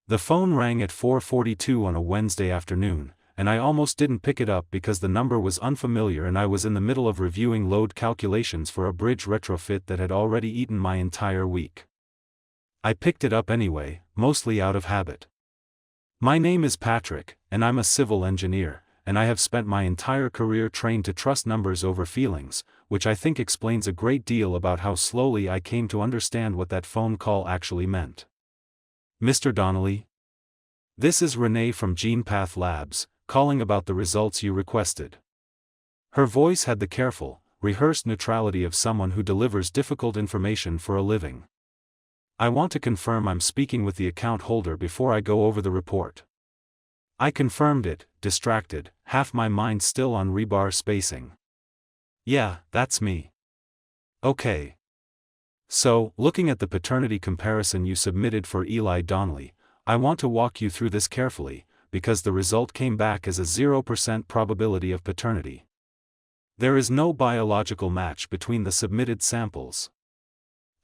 The phone rang at 4:42 on a Wednesday afternoon, and I almost didn't pick it up because the number was unfamiliar and I was in the middle of reviewing load calculations for a bridge retrofit that had already eaten my entire week. I picked it up anyway, mostly out of habit. My name is Patrick, and I'm a civil engineer, and I have spent my entire career trained to trust numbers over feelings, which I think explains a great deal about how slowly I came to understand what that phone call actually meant. Mr. Donnelly? This is Renee from GenePath Labs, calling about the results you requested. Her voice had the careful, rehearsed neutrality of someone who delivers difficult information for a living. I want to confirm I'm speaking with the account holder before I go over the report. I confirmed it, distracted, half my mind still on rebar spacing. Yeah, that's me. Okay. So, looking at the paternity comparison you submitted for Eli Donnelly, I want to walk you through this carefully, because the result came back as a 0% probability of paternity. There is no biological match between the submitted samples.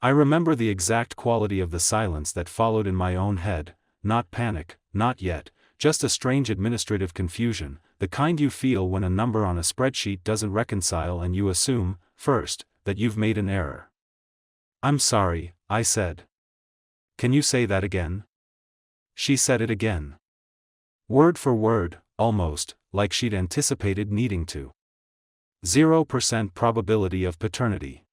I remember the exact quality of the silence that followed in my own head, not panic, not yet, just a strange administrative confusion, the kind you feel when a number on a spreadsheet doesn't reconcile and you assume, first, that you've made an error. I'm sorry, I said. Can you say that again? She said it again. Word for word, almost, like she'd anticipated needing to. 0% probability of paternity.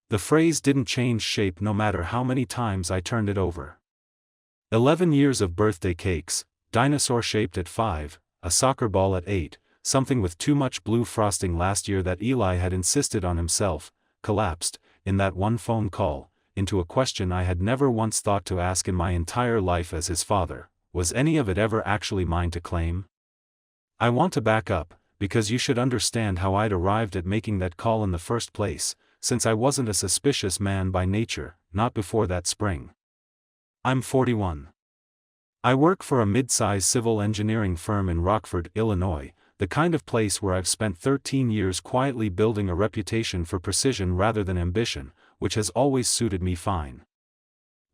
The phrase didn't change shape no matter how many times I turned it over. 11 years of birthday cakes, dinosaur-shaped at 5, a soccer ball at 8, something with too much blue frosting last year that Eli had insisted on himself, collapsed, in that one phone call, into a question I had never once thought to ask in my entire life as his father: was any of it ever actually mine to claim? I want to back up, because you should understand how I'd arrived at making that call in the first place, since I wasn't a suspicious man by nature, not before that spring. I'm 41. I work for a mid-size civil engineering firm in Rockford, Illinois, the kind of place where I've spent 13 years quietly building a reputation for precision rather than ambition, which has always suited me fine.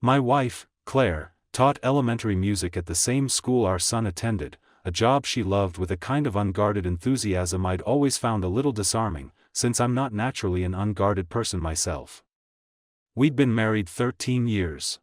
My wife, Claire, taught elementary music at the same school our son attended, a job she loved with a kind of unguarded enthusiasm I'd always found a little disarming, since I'm not naturally an unguarded person myself. We'd been married 13 years.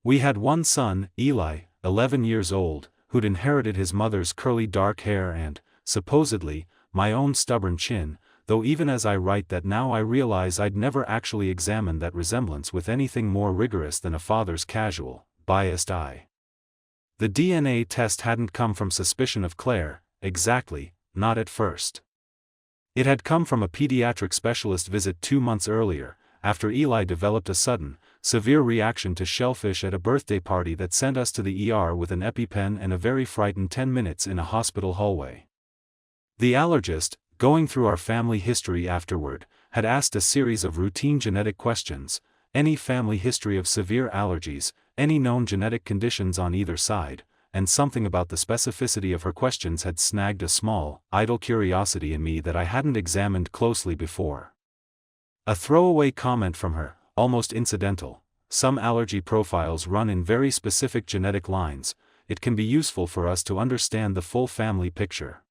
We had one son, Eli, 11 years old, who'd inherited his mother's curly dark hair and, supposedly, my own stubborn chin, though even as I write that now I realize I'd never actually examined that resemblance with anything more rigorous than a father's casual, biased eye. The DNA test hadn't come from suspicion of Claire, exactly, not at first. It had come from a pediatric specialist visit 2 months earlier, after Eli developed a sudden, severe reaction to shellfish at a birthday party that sent us to the ER with an EpiPen and a very frightened 10 minutes in a hospital hallway. The allergist, going through our family history afterward, had asked a series of routine genetic questions: any family history of severe allergies, any known genetic conditions on either side, and something about the specificity of her questions had snagged a small, idle curiosity in me that I hadn't examined closely before. A throwaway comment from her, almost incidental: some allergy profiles run in very specific genetic lines, it can be useful for us to understand the full family picture.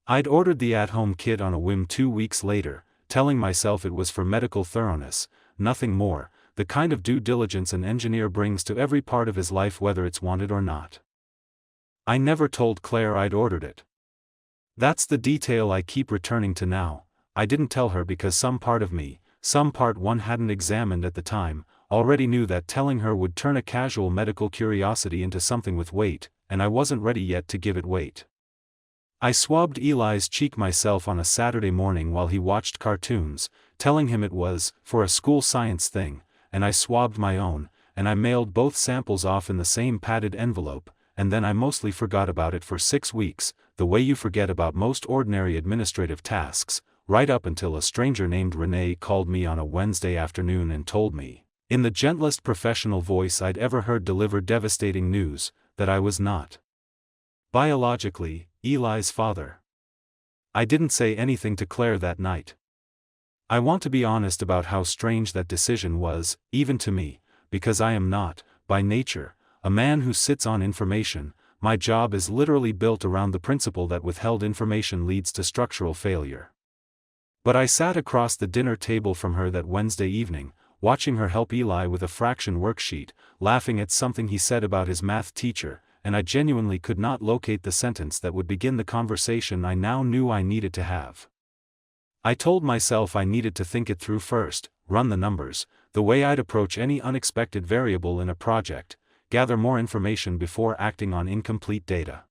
I'd ordered the at-home kit on a whim 2 weeks later, telling myself it was for medical thoroughness, nothing more, the kind of due diligence an engineer brings to every part of his life whether it's wanted or not. I never told Claire I'd ordered it. That's the detail I keep returning to now. I didn't tell her because some part of me, some part one hadn't examined at the time, already knew that telling her would turn a casual medical curiosity into something with weight, and I wasn't ready yet to give it weight. I swabbed Eli's cheek myself on a Saturday morning while he watched cartoons, telling him it was, for a school science thing, and I swabbed my own, and I mailed both samples off in the same padded envelope, and then I mostly forgot about it for 6 weeks, the way you forget about most ordinary administrative tasks, right up until a stranger named Renee called me on a Wednesday afternoon and told me, in the gentlest professional voice I'd ever heard deliver devastating news, that I was not biologically Eli's father. I didn't say anything to Claire that night. I want to be honest about how strange that decision was, even to me, because I am not, by nature, a man who sits on information. My job is literally built around the principle that withheld information leads to structural failure. But I sat across the dinner table from her that Wednesday evening, watching her help Eli with a fraction worksheet, laughing at something he said about his math teacher, and I genuinely could not locate the sentence that would begin the conversation I now knew I needed to have. I told myself I needed to think it through first, run the numbers, the way I'd approach any unexpected variable in a project, gather more information before acting on incomplete data.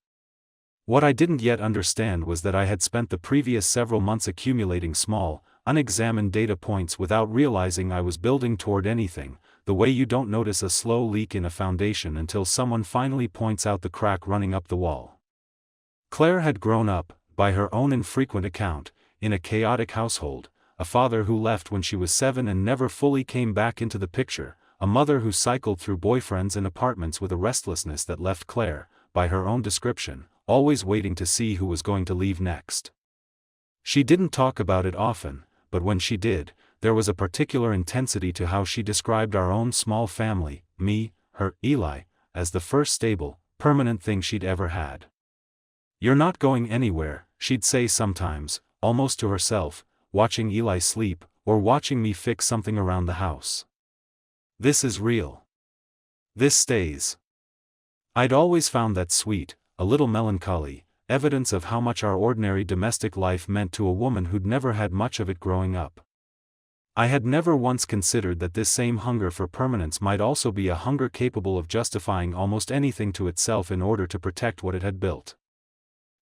What I didn't yet understand was that I had spent the previous several months accumulating small, unexamined data points without realizing I was building toward anything, the way you don't notice a slow leak in a foundation until someone finally points out the crack running up the wall. Claire had grown up, by her own infrequent account, in a chaotic household, a father who left when she was 7 and never fully came back into the picture, a mother who cycled through boyfriends and apartments with a restlessness that left Claire, by her own description, always waiting to see who was going to leave next. She didn't talk about it often, but when she did, there was a particular intensity to how she described our own small family, me, her, Eli, as the first stable, permanent thing she'd ever had. "You're not going anywhere," she'd say sometimes, almost to herself, watching Eli sleep, or watching me fix something around the house. "This is real. This stays." I'd always found that sweet, a little melancholy, evidence of how much our ordinary domestic life meant to a woman who'd never had much of it growing up. I had never once considered that this same hunger for permanence might also be a hunger capable of justifying almost anything to itself in order to protect what it had built.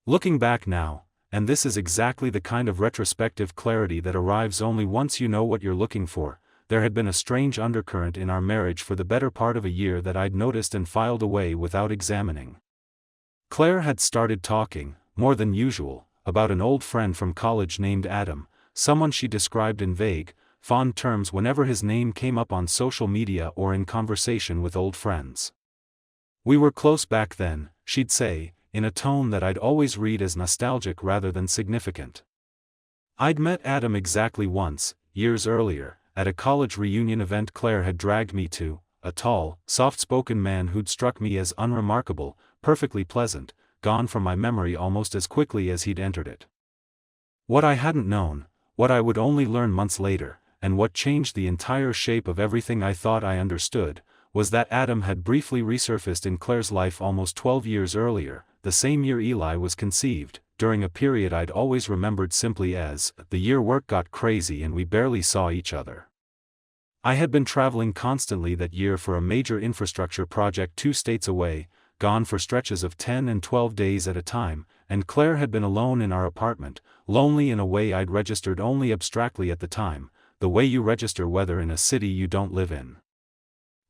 Looking back now, and this is exactly the kind of retrospective clarity that arrives only once you know what you're looking for, there had been a strange undercurrent in our marriage for the better part of a year that I'd noticed and filed away without examining. Claire had started talking, more than usual, about an old friend from college named Adam, someone she described in vague, fond terms whenever his name came up on social media or in conversation with old friends. "We were close back then," she'd say, in a tone that I'd always read as nostalgic rather than significant. I'd met Adam exactly once, years earlier, at a college reunion event Claire had dragged me to, a tall, soft-spoken man who'd struck me as unremarkable, perfectly pleasant, gone from my memory almost as quickly as he'd entered it. What I hadn't known, what I would only learn months later, and what changed the entire shape of everything I thought I understood, was that Adam had briefly resurfaced in Claire's life almost 12 years earlier, the same year Eli was conceived, during a period I'd always remembered simply as the year work got crazy and we barely saw each other. I had been traveling constantly that year for a major infrastructure project 2 states away, gone for stretches of 10 and 12 days at a time, and Claire had been alone in our apartment, lonely in a way I'd registered only abstractly at the time, the way you register weather in a city you don't live in.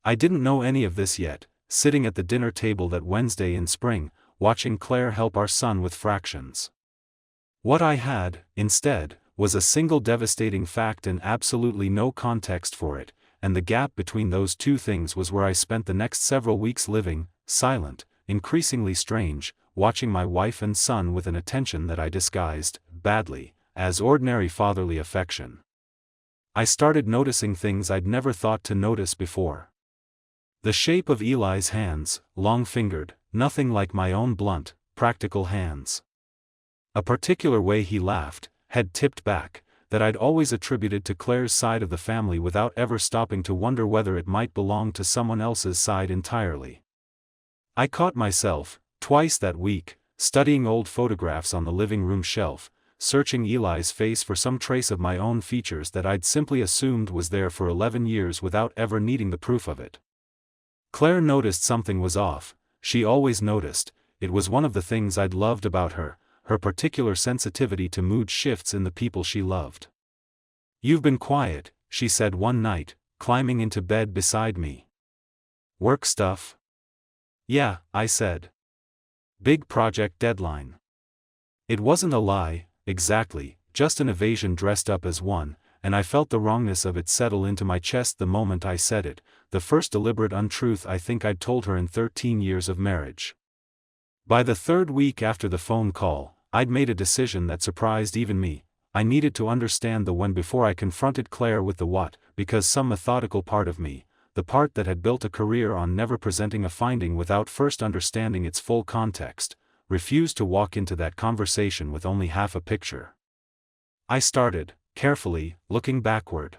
I didn't know any of this yet, sitting at the dinner table that Wednesday in spring, watching Claire help our son with fractions. What I had, instead, was a single devastating fact and absolutely no context for it, and the gap between those two things was where I spent the next several weeks living, silent, increasingly strange, watching my wife and son with an attention that I disguised, badly, as ordinary fatherly affection. I started noticing things I'd never thought to notice before. The shape of Eli's hands, long-fingered, nothing like my own blunt, practical hands. A particular way he laughed, head tipped back, that I'd always attributed to Claire's side of the family without ever stopping to wonder whether it might belong to someone else's side entirely. I caught myself, twice that week, studying old photographs on the living room shelf, searching Eli's face for some trace of my own features that I'd simply assumed was there for 11 years without ever needing the proof of it. Claire noticed something was off. She always noticed. It was one of the things I'd loved about her, her particular sensitivity to mood shifts in the people she loved. "You've been quiet," she said one night, climbing into bed beside me. "Work stuff?" "Yeah," I said. "Big project deadline." It wasn't a lie, exactly, just an evasion dressed up as one, and I felt the wrongness of it settle into my chest the moment I said it, the first deliberate untruth I think I'd told her in 13 years of marriage. By the 3rd week after the phone call, I'd made a decision that surprised even me. I needed to understand the when before I confronted Claire with the what, because some methodical part of me, the part that had built a career on never presenting a finding without first understanding its full context, refused to walk into that conversation with only half a picture. I started, carefully, looking backward.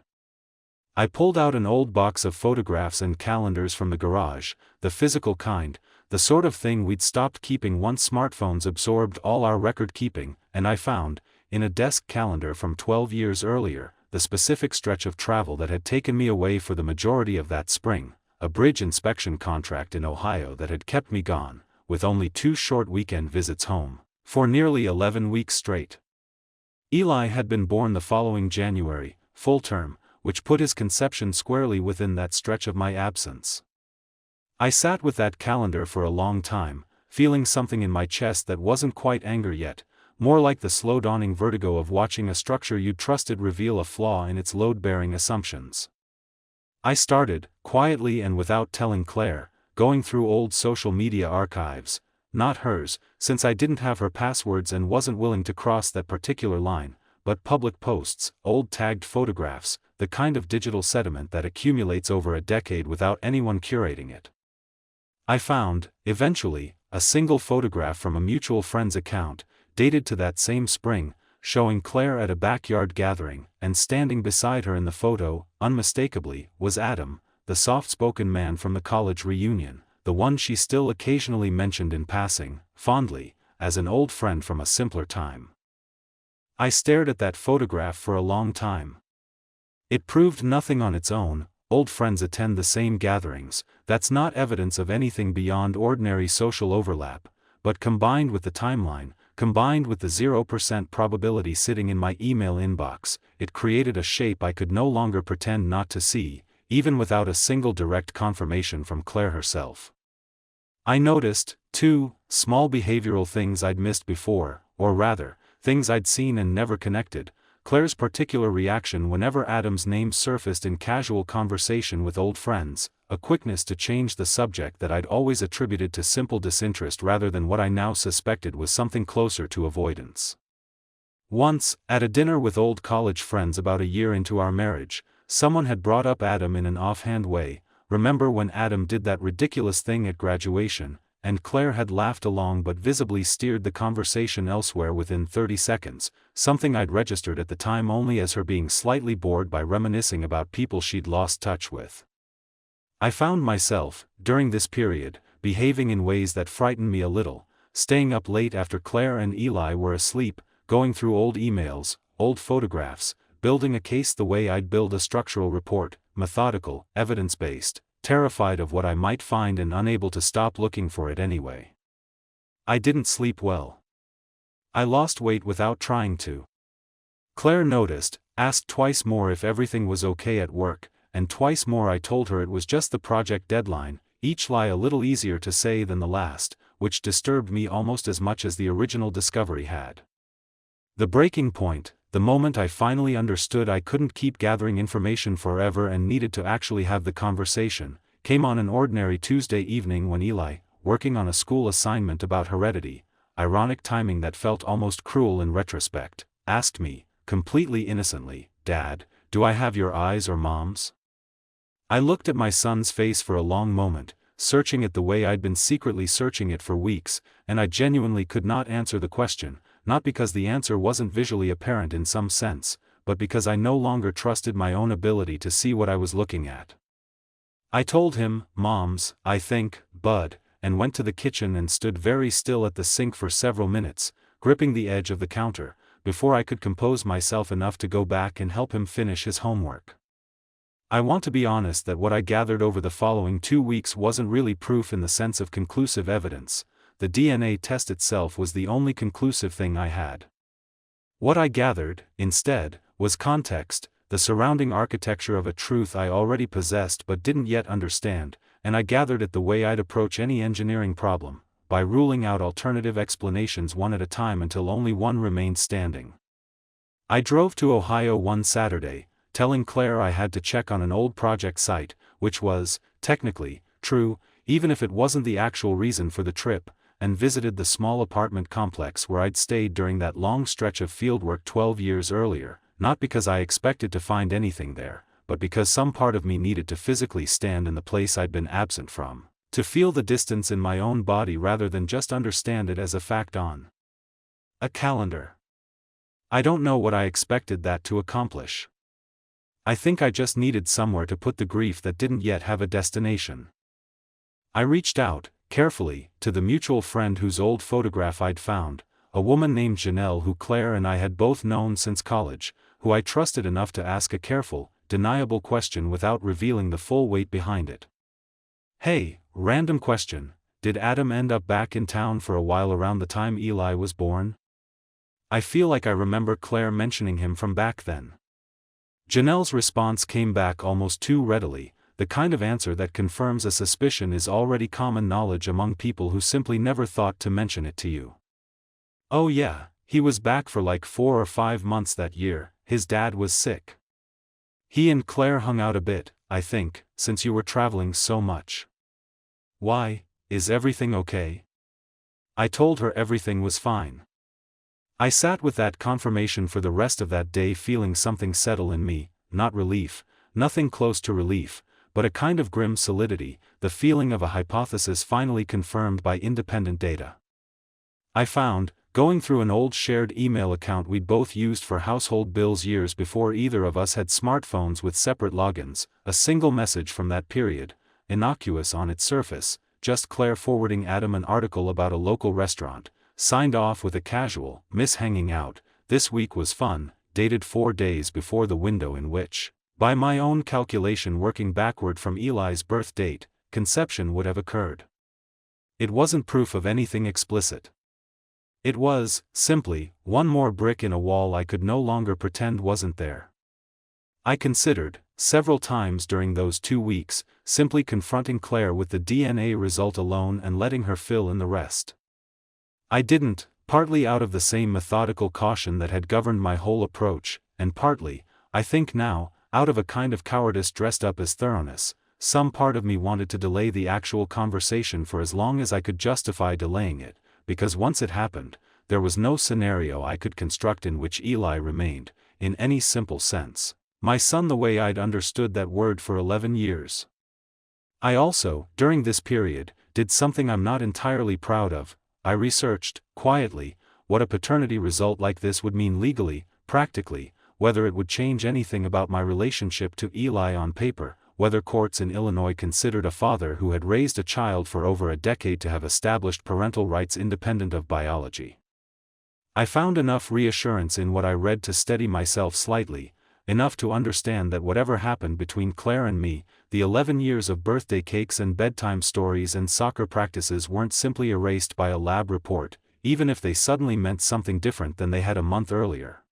I pulled out an old box of photographs and calendars from the garage, the physical kind, the sort of thing we'd stopped keeping once smartphones absorbed all our record keeping, and I found, in a desk calendar from 12 years earlier, the specific stretch of travel that had taken me away for the majority of that spring, a bridge inspection contract in Ohio that had kept me gone, with only 2 short weekend visits home, for nearly 11 weeks straight. Eli had been born the following January, full term, which put his conception squarely within that stretch of my absence. I sat with that calendar for a long time, feeling something in my chest that wasn't quite anger yet, more like the slow dawning vertigo of watching a structure you'd trusted reveal a flaw in its load-bearing assumptions. I started, quietly and without telling Claire, going through old social media archives, not hers, since I didn't have her passwords and wasn't willing to cross that particular line, but public posts, old tagged photographs, the kind of digital sediment that accumulates over a decade without anyone curating it. I found, eventually, a single photograph from a mutual friend's account, dated to that same spring, showing Claire at a backyard gathering, and standing beside her in the photo, unmistakably, was Adam, the soft-spoken man from the college reunion, the one she still occasionally mentioned in passing, fondly, as an old friend from a simpler time. I stared at that photograph for a long time. It proved nothing on its own. Old friends attend the same gatherings, that's not evidence of anything beyond ordinary social overlap, but combined with the timeline, combined with the 0% probability sitting in my email inbox, it created a shape I could no longer pretend not to see, even without a single direct confirmation from Claire herself. I noticed, too, small behavioral things I'd missed before, or rather, things I'd seen and never connected. Claire's particular reaction whenever Adam's name surfaced in casual conversation with old friends, a quickness to change the subject that I'd always attributed to simple disinterest rather than what I now suspected was something closer to avoidance. Once, at a dinner with old college friends about a year into our marriage, someone had brought up Adam in an offhand way. Remember when Adam did that ridiculous thing at graduation? And Claire had laughed along but visibly steered the conversation elsewhere within 30 seconds, something I'd registered at the time only as her being slightly bored by reminiscing about people she'd lost touch with. I found myself, during this period, behaving in ways that frightened me a little, staying up late after Claire and Eli were asleep, going through old emails, old photographs, building a case the way I'd build a structural report, methodical, evidence-based, terrified of what I might find and unable to stop looking for it anyway. I didn't sleep well. I lost weight without trying to. Claire noticed, asked twice more if everything was okay at work, and twice more I told her it was just the project deadline, each lie a little easier to say than the last, which disturbed me almost as much as the original discovery had. The breaking point, the moment I finally understood I couldn't keep gathering information forever and needed to actually have the conversation, came on an ordinary Tuesday evening when Eli, working on a school assignment about heredity, ironic timing that felt almost cruel in retrospect, asked me, completely innocently, "Dad, do I have your eyes or Mom's?" I looked at my son's face for a long moment, searching it the way I'd been secretly searching it for weeks, and I genuinely could not answer the question, not because the answer wasn't visually apparent in some sense, but because I no longer trusted my own ability to see what I was looking at. I told him, "Mom's, I think, Bud," and went to the kitchen and stood very still at the sink for several minutes, gripping the edge of the counter, before I could compose myself enough to go back and help him finish his homework. I want to be honest that what I gathered over the following 2 weeks wasn't really proof in the sense of conclusive evidence. The DNA test itself was the only conclusive thing I had. What I gathered, instead, was context, the surrounding architecture of a truth I already possessed but didn't yet understand, and I gathered it the way I'd approach any engineering problem, by ruling out alternative explanations one at a time until only one remained standing. I drove to Ohio one Saturday, telling Claire I had to check on an old project site, which was, technically, true, even if it wasn't the actual reason for the trip, and visited the small apartment complex where I'd stayed during that long stretch of fieldwork 12 years earlier, not because I expected to find anything there, but because some part of me needed to physically stand in the place I'd been absent from, to feel the distance in my own body rather than just understand it as a fact on a calendar. I don't know what I expected that to accomplish. I think I just needed somewhere to put the grief that didn't yet have a destination. I reached out, carefully, to the mutual friend whose old photograph I'd found, a woman named Janelle who Claire and I had both known since college, who I trusted enough to ask a careful, deniable question without revealing the full weight behind it. Hey, random question, did Adam end up back in town for a while around the time Eli was born? I feel like I remember Claire mentioning him from back then. Janelle's response came back almost too readily, the kind of answer that confirms a suspicion is already common knowledge among people who simply never thought to mention it to you. Oh yeah, he was back for like 4 or 5 months that year, his dad was sick. He and Claire hung out a bit, I think, since you were traveling so much. Why, is everything okay? I told her everything was fine. I sat with that confirmation for the rest of that day feeling something settle in me, not relief, nothing close to relief, but a kind of grim solidity, the feeling of a hypothesis finally confirmed by independent data. I found, going through an old shared email account we'd both used for household bills years before either of us had smartphones with separate logins, a single message from that period, innocuous on its surface, just Claire forwarding Adam an article about a local restaurant, signed off with a casual, "Miss hanging out, this week was fun," dated 4 days before the window in which, by my own calculation working backward from Eli's birth date, conception would have occurred. It wasn't proof of anything explicit. It was, simply, one more brick in a wall I could no longer pretend wasn't there. I considered, several times during those 2 weeks, simply confronting Claire with the DNA result alone and letting her fill in the rest. I didn't, partly out of the same methodical caution that had governed my whole approach, and partly, I think now, out of a kind of cowardice dressed up as thoroughness. Some part of me wanted to delay the actual conversation for as long as I could justify delaying it, because once it happened, there was no scenario I could construct in which Eli remained, in any simple sense, my son the way I'd understood that word for 11 years. I also, during this period, did something I'm not entirely proud of. I researched, quietly, what a paternity result like this would mean legally, practically, whether it would change anything about my relationship to Eli on paper, whether courts in Illinois considered a father who had raised a child for over a decade to have established parental rights independent of biology. I found enough reassurance in what I read to steady myself slightly, enough to understand that whatever happened between Claire and me, the 11 years of birthday cakes and bedtime stories and soccer practices weren't simply erased by a lab report, even if they suddenly meant something different than they had a month earlier.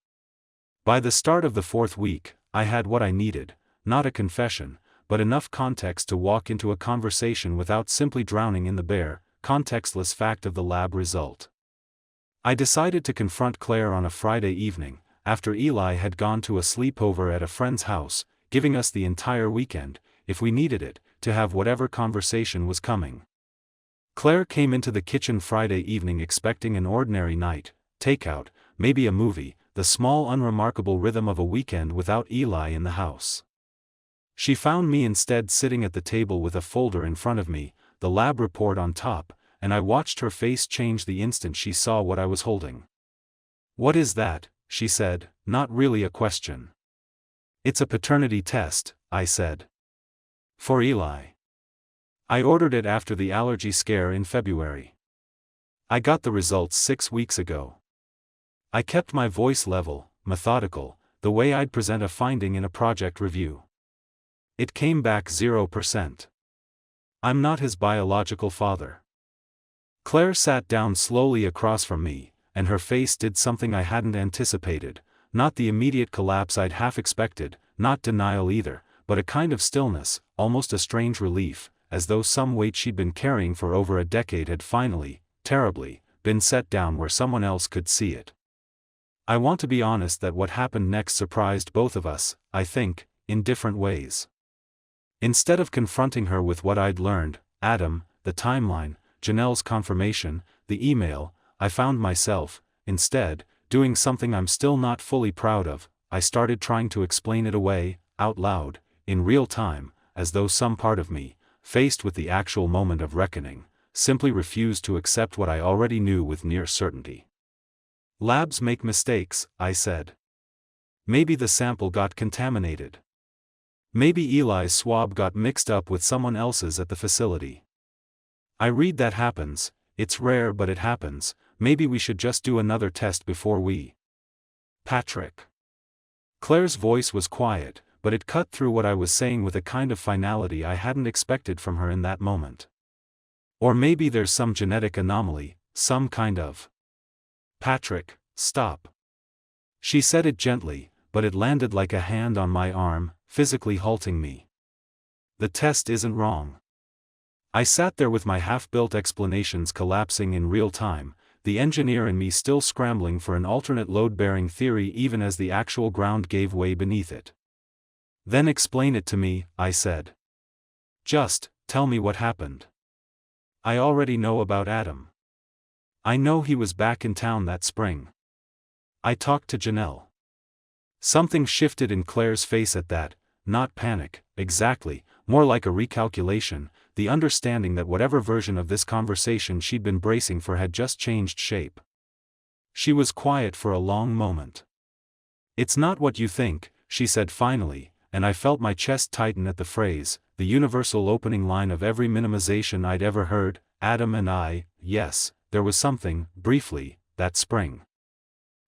By the start of the 4th week, I had what I needed, not a confession, but enough context to walk into a conversation without simply drowning in the bare, contextless fact of the lab result. I decided to confront Claire on a Friday evening, after Eli had gone to a sleepover at a friend's house, giving us the entire weekend, if we needed it, to have whatever conversation was coming. Claire came into the kitchen Friday evening expecting an ordinary night, takeout, maybe a movie, the small unremarkable rhythm of a weekend without Eli in the house. She found me instead sitting at the table with a folder in front of me, the lab report on top, and I watched her face change the instant she saw what I was holding. "What is that?" she said, not really a question. "It's a paternity test," I said. "For Eli. I ordered it after the allergy scare in February. I got the results 6 weeks ago." I kept my voice level, methodical, the way I'd present a finding in a project review. It came back 0%. I'm not his biological father. Claire sat down slowly across from me, and her face did something I hadn't anticipated, not the immediate collapse I'd half expected, not denial either, but a kind of stillness, almost a strange relief, as though some weight she'd been carrying for over a decade had finally, terribly, been set down where someone else could see it. I want to be honest that what happened next surprised both of us, I think, in different ways. Instead of confronting her with what I'd learned, Adam, the timeline, Janelle's confirmation, the email, I found myself, instead, doing something I'm still not fully proud of. I started trying to explain it away, out loud, in real time, as though some part of me, faced with the actual moment of reckoning, simply refused to accept what I already knew with near certainty. Labs make mistakes, I said. Maybe the sample got contaminated. Maybe Eli's swab got mixed up with someone else's at the facility. I read that happens, it's rare but it happens, maybe we should just do another test before we. Patrick. Claire's voice was quiet, but it cut through what I was saying with a kind of finality I hadn't expected from her in that moment. Or maybe there's some genetic anomaly, some kind of. Patrick, stop. She said it gently, but it landed like a hand on my arm, physically halting me. The test isn't wrong. I sat there with my half-built explanations collapsing in real time, the engineer in me still scrambling for an alternate load-bearing theory even as the actual ground gave way beneath it. Then explain it to me, I said. Just, tell me what happened. I already know about Adam. I know he was back in town that spring. I talked to Janelle. Something shifted in Claire's face at that, not panic, exactly, more like a recalculation, the understanding that whatever version of this conversation she'd been bracing for had just changed shape. She was quiet for a long moment. It's not what you think, she said finally, and I felt my chest tighten at the phrase, the universal opening line of every minimization I'd ever heard. Adam and I, yes, there was something, briefly, that spring.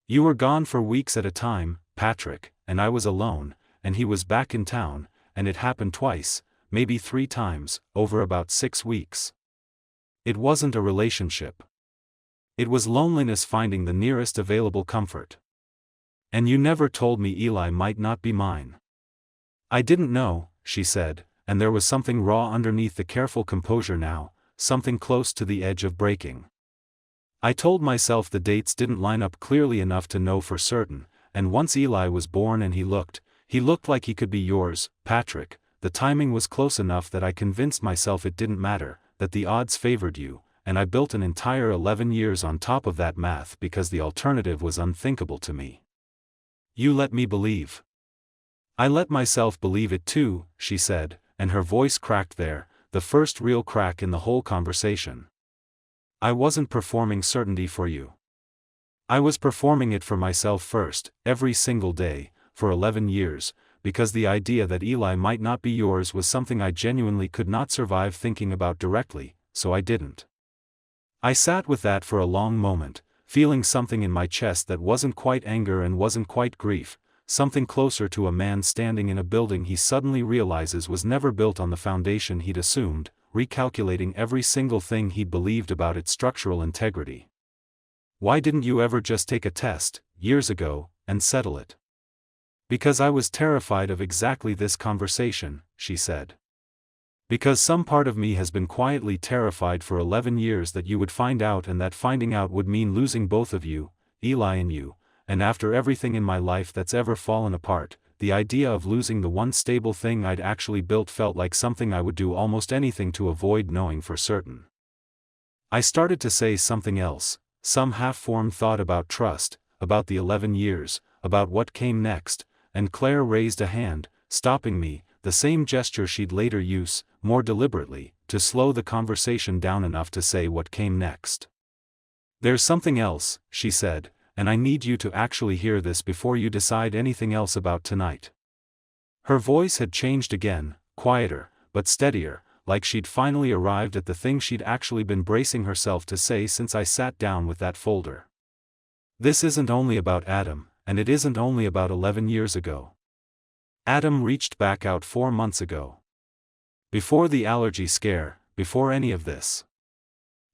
You were gone for weeks at a time, Patrick, and I was alone, and he was back in town, and it happened twice, maybe 3 times, over about 6 weeks. It wasn't a relationship. It was loneliness finding the nearest available comfort. And you never told me Eli might not be mine. I didn't know, she said, and there was something raw underneath the careful composure now, something close to the edge of breaking. I told myself the dates didn't line up clearly enough to know for certain, and once Eli was born and he looked like he could be yours, Patrick, the timing was close enough that I convinced myself it didn't matter, that the odds favored you, and I built an entire 11 years on top of that math because the alternative was unthinkable to me. You let me believe. I let myself believe it too, she said, and her voice cracked there, the first real crack in the whole conversation. I wasn't performing certainty for you. I was performing it for myself first, every single day, for 11 years, because the idea that Eli might not be yours was something I genuinely could not survive thinking about directly, so I didn't. I sat with that for a long moment, feeling something in my chest that wasn't quite anger and wasn't quite grief, something closer to a man standing in a building he suddenly realizes was never built on the foundation he'd assumed, recalculating every single thing he'd believed about its structural integrity. Why didn't you ever just take a test, years ago, and settle it? Because I was terrified of exactly this conversation, she said. Because some part of me has been quietly terrified for 11 years that you would find out and that finding out would mean losing both of you, Eli and you, and after everything in my life that's ever fallen apart, the idea of losing the one stable thing I'd actually built felt like something I would do almost anything to avoid knowing for certain. I started to say something else, some half-formed thought about trust, about the 11 years, about what came next, and Claire raised a hand, stopping me, the same gesture she'd later use, more deliberately, to slow the conversation down enough to say what came next. There's something else, she said, and I need you to actually hear this before you decide anything else about tonight. Her voice had changed again, quieter, but steadier, like she'd finally arrived at the thing she'd actually been bracing herself to say since I sat down with that folder. This isn't only about Adam, and it isn't only about 11 years ago. Adam reached back out 4 months ago. Before the allergy scare, before any of this.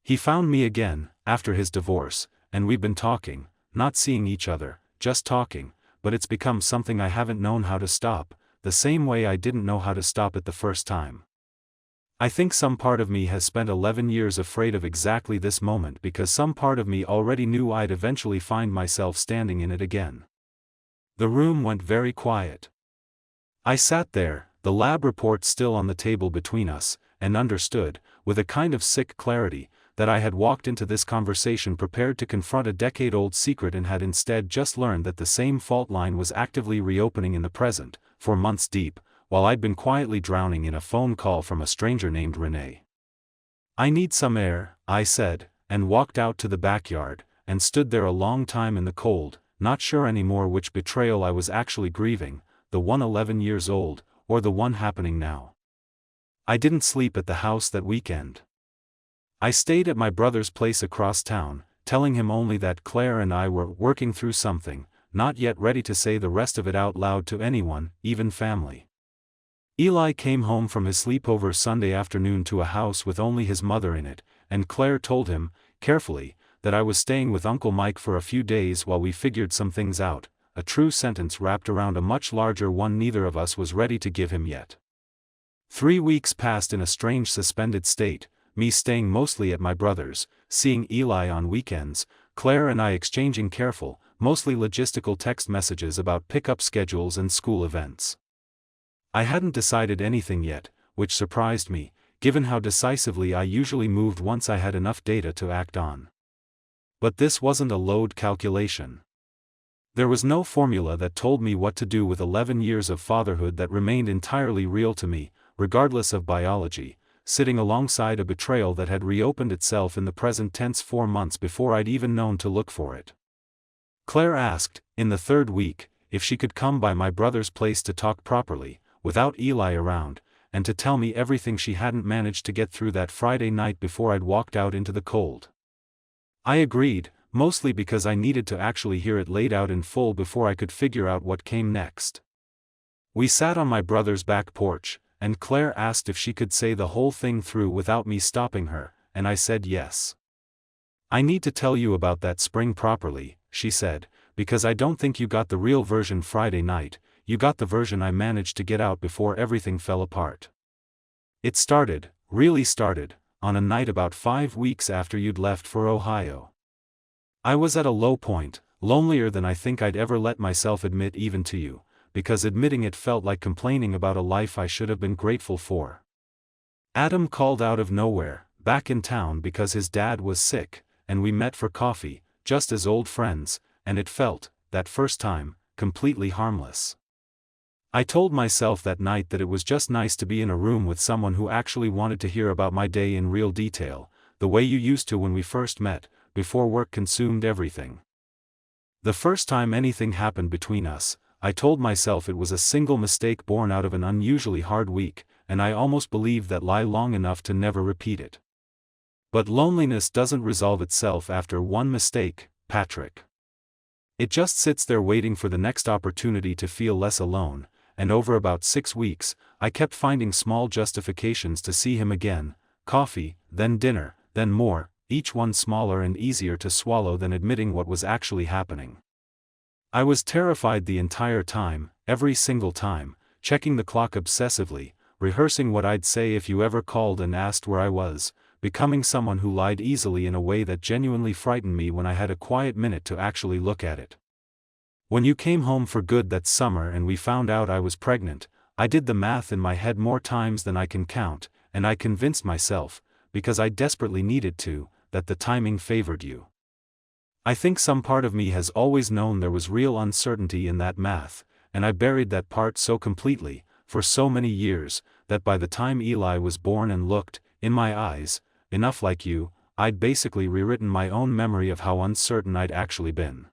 He found me again, after his divorce, and we've been talking, not seeing each other, just talking, but it's become something I haven't known how to stop, the same way I didn't know how to stop it the first time. I think some part of me has spent 11 years afraid of exactly this moment because some part of me already knew I'd eventually find myself standing in it again. The room went very quiet. I sat there, the lab report still on the table between us, and understood, with a kind of sick clarity, that I had walked into this conversation prepared to confront a decade-old secret and had instead just learned that the same fault line was actively reopening in the present, for months deep, while I'd been quietly drowning in a phone call from a stranger named Renee. "I need some air," I said, and walked out to the backyard, and stood there a long time in the cold, not sure anymore which betrayal I was actually grieving, the one 11 years old, or the one happening now. I didn't sleep at the house that weekend. I stayed at my brother's place across town, telling him only that Claire and I were working through something, not yet ready to say the rest of it out loud to anyone, even family. Eli came home from his sleepover Sunday afternoon to a house with only his mother in it, and Claire told him, carefully, that I was staying with Uncle Mike for a few days while we figured some things out, a true sentence wrapped around a much larger one neither of us was ready to give him yet. 3 weeks passed in a strange suspended state, me staying mostly at my brother's, seeing Eli on weekends, Claire and I exchanging careful, mostly logistical text messages about pickup schedules and school events. I hadn't decided anything yet, which surprised me, given how decisively I usually moved once I had enough data to act on. But this wasn't a load calculation. There was no formula that told me what to do with 11 years of fatherhood that remained entirely real to me, regardless of biology, sitting alongside a betrayal that had reopened itself in the present tense 4 months before I'd even known to look for it. Claire asked, in the 3rd week, if she could come by my brother's place to talk properly, without Eli around, and to tell me everything she hadn't managed to get through that Friday night before I'd walked out into the cold. I agreed, mostly because I needed to actually hear it laid out in full before I could figure out what came next. We sat on my brother's back porch, and Claire asked if she could say the whole thing through without me stopping her, and I said yes. "I need to tell you about that spring properly," she said, "because I don't think you got the real version Friday night, you got the version I managed to get out before everything fell apart. It started, really started, on a night about 5 weeks after you'd left for Ohio. I was at a low point, lonelier than I think I'd ever let myself admit even to you, because admitting it felt like complaining about a life I should have been grateful for. Adam called out of nowhere, back in town because his dad was sick, and we met for coffee, just as old friends, and it felt, that first time, completely harmless. I told myself that night that it was just nice to be in a room with someone who actually wanted to hear about my day in real detail, the way you used to when we first met, before work consumed everything. The first time anything happened between us, I told myself it was a single mistake born out of an unusually hard week, and I almost believed that lie long enough to never repeat it. But loneliness doesn't resolve itself after one mistake, Patrick. It just sits there waiting for the next opportunity to feel less alone, and over about 6 weeks, I kept finding small justifications to see him again, coffee, then dinner, then more, each one smaller and easier to swallow than admitting what was actually happening. I was terrified the entire time, every single time, checking the clock obsessively, rehearsing what I'd say if you ever called and asked where I was, becoming someone who lied easily in a way that genuinely frightened me when I had a quiet minute to actually look at it. When you came home for good that summer and we found out I was pregnant, I did the math in my head more times than I can count, and I convinced myself, because I desperately needed to, that the timing favored you. I think some part of me has always known there was real uncertainty in that math, and I buried that part so completely, for so many years, that by the time Eli was born and looked, in my eyes, enough like you, I'd basically rewritten my own memory of how uncertain I'd actually been.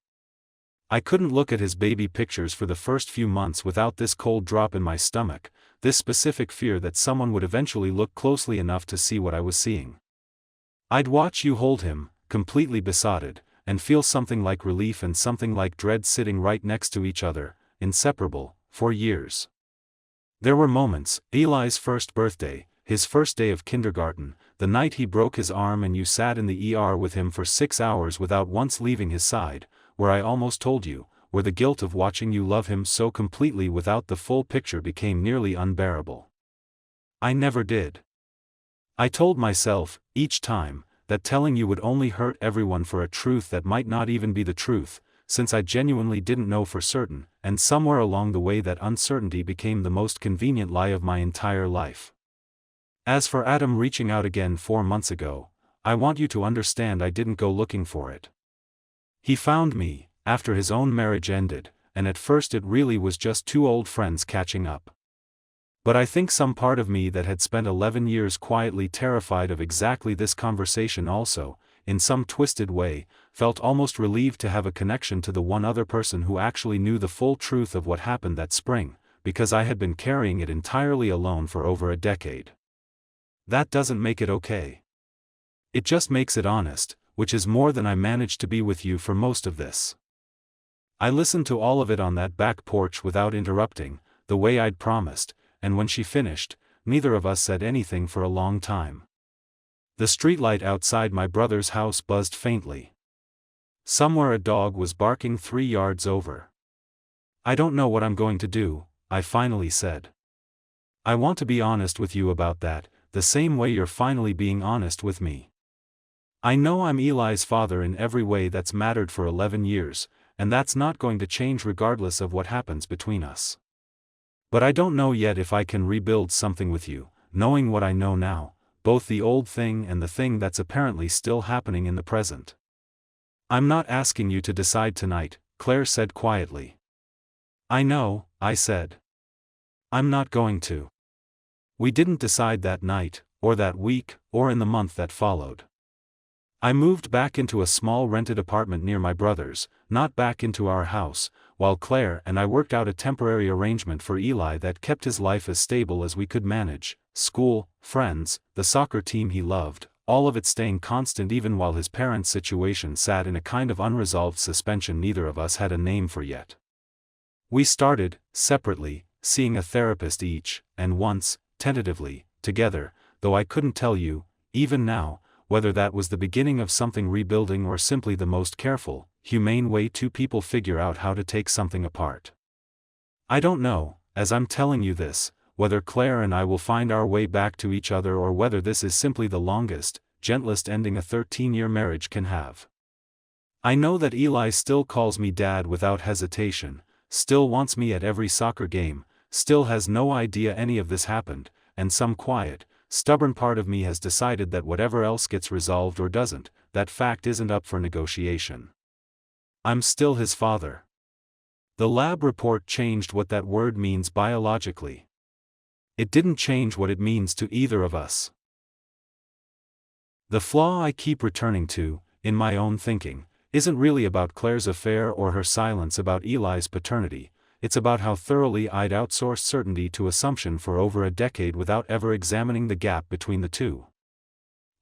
I couldn't look at his baby pictures for the first few months without this cold drop in my stomach, this specific fear that someone would eventually look closely enough to see what I was seeing. I'd watch you hold him, completely besotted, and feel something like relief and something like dread sitting right next to each other, inseparable, for years. There were moments, Eli's first birthday, his first day of kindergarten, the night he broke his arm and you sat in the ER with him for 6 hours without once leaving his side, where I almost told you, where the guilt of watching you love him so completely without the full picture became nearly unbearable. I never did. I told myself, each time, that telling you would only hurt everyone for a truth that might not even be the truth, since I genuinely didn't know for certain, and somewhere along the way that uncertainty became the most convenient lie of my entire life. As for Adam reaching out again 4 months ago, I want you to understand I didn't go looking for it. He found me, after his own marriage ended, and at first it really was just 2 old friends catching up. But I think some part of me that had spent 11 years quietly terrified of exactly this conversation also, in some twisted way, felt almost relieved to have a connection to the one other person who actually knew the full truth of what happened that spring, because I had been carrying it entirely alone for over a decade. That doesn't make it okay. It just makes it honest, which is more than I managed to be with you for most of this. I listened to all of it on that back porch without interrupting, the way I'd promised, and when she finished, neither of us said anything for a long time. The streetlight outside my brother's house buzzed faintly. Somewhere a dog was barking 3 yards over. "I don't know what I'm going to do," I finally said. "I want to be honest with you about that, the same way you're finally being honest with me. I know I'm Eli's father in every way that's mattered for 11 years, and that's not going to change regardless of what happens between us. But I don't know yet if I can rebuild something with you, knowing what I know now, both the old thing and the thing that's apparently still happening in the present." "I'm not asking you to decide tonight," Claire said quietly. "I know," I said. "I'm not going to." We didn't decide that night, or that week, or in the month that followed. I moved back into a small rented apartment near my brother's, not back into our house, while Claire and I worked out a temporary arrangement for Eli that kept his life as stable as we could manage: school, friends, the soccer team he loved, all of it staying constant even while his parents' situation sat in a kind of unresolved suspension neither of us had a name for yet. We started, separately, seeing a therapist each, and once, tentatively, together, though I couldn't tell you, even now, whether that was the beginning of something rebuilding or simply the most careful, humane way two people figure out how to take something apart. I don't know, as I'm telling you this, whether Claire and I will find our way back to each other or whether this is simply the longest, gentlest ending a 13-year marriage can have. I know that Eli still calls me dad without hesitation, still wants me at every soccer game, still has no idea any of this happened, and some quiet, stubborn part of me has decided that whatever else gets resolved or doesn't, that fact isn't up for negotiation. I'm still his father. The lab report changed what that word means biologically. It didn't change what it means to either of us. The flaw I keep returning to, in my own thinking, isn't really about Claire's affair or her silence about Eli's paternity. It's about how thoroughly I'd outsourced certainty to assumption for over a decade without ever examining the gap between the two.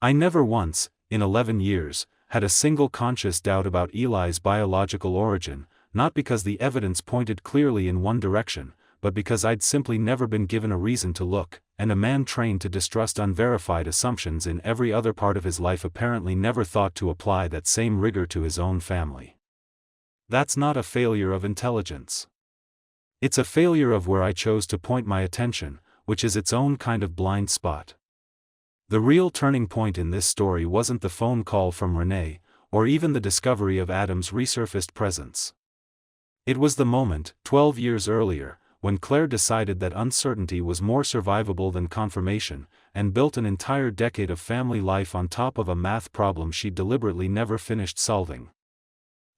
I never once, in 11 years, had a single conscious doubt about Eli's biological origin, not because the evidence pointed clearly in one direction, but because I'd simply never been given a reason to look, and a man trained to distrust unverified assumptions in every other part of his life apparently never thought to apply that same rigor to his own family. That's not a failure of intelligence. It's a failure of where I chose to point my attention, which is its own kind of blind spot. The real turning point in this story wasn't the phone call from Renee, or even the discovery of Adam's resurfaced presence. It was the moment, 12 years earlier, when Claire decided that uncertainty was more survivable than confirmation, and built an entire decade of family life on top of a math problem she'd deliberately never finished solving.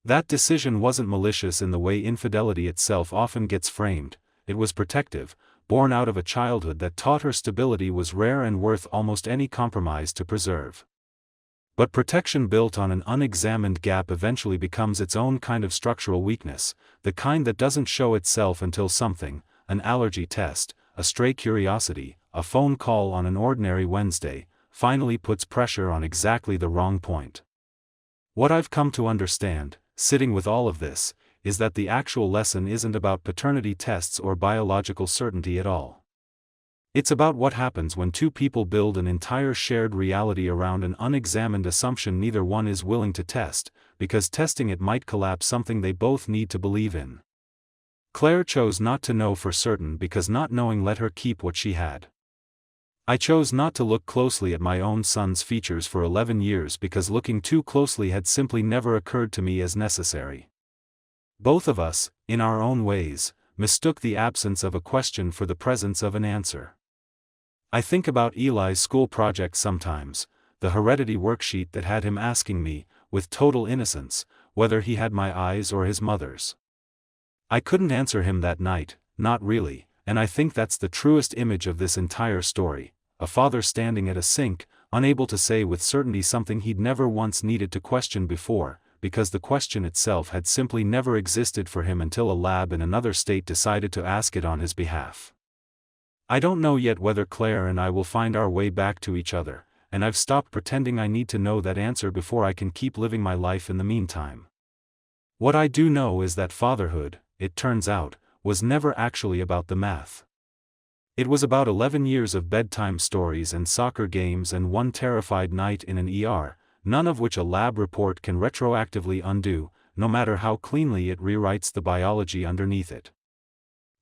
That decision wasn't malicious in the way infidelity itself often gets framed, it was protective, born out of a childhood that taught her stability was rare and worth almost any compromise to preserve. But protection built on an unexamined gap eventually becomes its own kind of structural weakness, the kind that doesn't show itself until something, an allergy test, a stray curiosity, a phone call on an ordinary Wednesday, finally puts pressure on exactly the wrong point. What I've come to understand, sitting with all of this, is that the actual lesson isn't about paternity tests or biological certainty at all. It's about what happens when two people build an entire shared reality around an unexamined assumption neither one is willing to test, because testing it might collapse something they both need to believe in. Claire chose not to know for certain because not knowing let her keep what she had. I chose not to look closely at my own son's features for 11 years because looking too closely had simply never occurred to me as necessary. Both of us, in our own ways, mistook the absence of a question for the presence of an answer. I think about Eli's school project sometimes, the heredity worksheet that had him asking me, with total innocence, whether he had my eyes or his mother's. I couldn't answer him that night, not really, and I think that's the truest image of this entire story: a father standing at a sink, unable to say with certainty something he'd never once needed to question before, because the question itself had simply never existed for him until a lab in another state decided to ask it on his behalf. I don't know yet whether Claire and I will find our way back to each other, and I've stopped pretending I need to know that answer before I can keep living my life in the meantime. What I do know is that fatherhood, it turns out, was never actually about the math. It was about 11 years of bedtime stories and soccer games and one terrified night in an ER, none of which a lab report can retroactively undo, no matter how cleanly it rewrites the biology underneath it.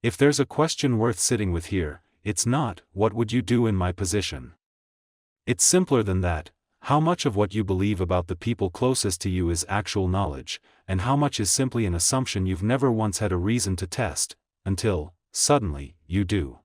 If there's a question worth sitting with here, it's not, what would you do in my position? It's simpler than that: how much of what you believe about the people closest to you is actual knowledge, and how much is simply an assumption you've never once had a reason to test, until, suddenly, you do.